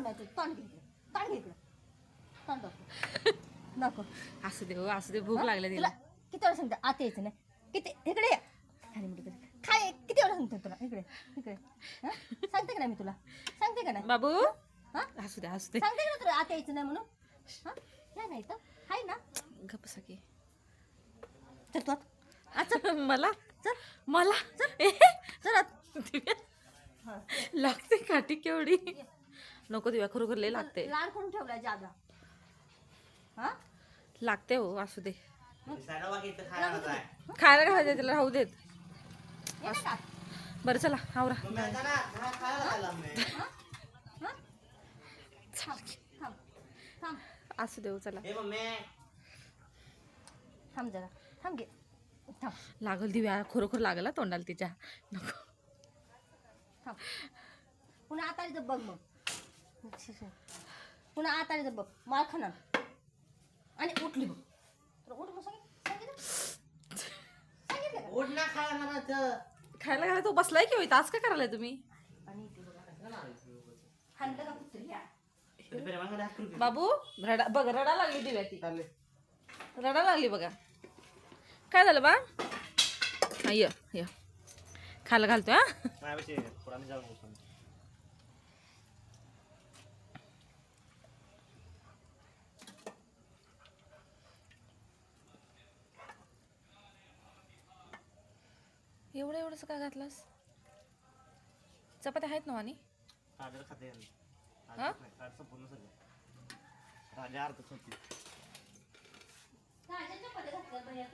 तोंडाचं तोंड घे तोंड घे तोंड नको असू दे हो, असू दे, भूक लागली तुला तिला. किती वेळा सांगते आता यायचं नाही किती इकडे या खाली मिठी काय किती वेळा सांगते तुला इकडे इकडे हं? सांगते का नाही मी तुला सांगते का नाही बाबू हा असू दे, असू दे. सांगते का ना तुला आता यायचं नाही म्हणून हा या नाही तर हाय ना गप्प सकी. चल तू आता मला चल मला चल आत. दिव्या हा. लागते काठी केवढी. नको दिव्या, खरोखर लय लागते. लाड करून ठेवलाय जागा हा लागते हो, असू दे. खायला खायला घालायचं त्याला, राहू देत. ये ना का? बरं चला आवरा. हा? हा? थांब थांब असू देऊ चला. थांब जरा थांब घे थांब लागल दिव्या, खरोखर लागला तोंडाला तिच्या. नको. थांब पुन्हा आता आली तर बघ मग पुन्हा आता आली तर बघ माळ खाणार आणि उठली बघ तुला उठ मग सांगितलं का? ओढ ना खायला खायला घालायला तो बसलाय की होईल, आज काय करायलाय तुम्ही. आणि इथे बघा हाणलं का कुत्री ह्या बाबू रडा बघ, रडा लागली दिव्या ती, रडा लागली बघा. काय झालं बा. हा, ये ये खायला घालतोय. हा एवढं एवढंच काय घातलंस. चपात्या आहेत ना आणि हा राजा अर्थ काय चपात्या घातल्या बाई आता?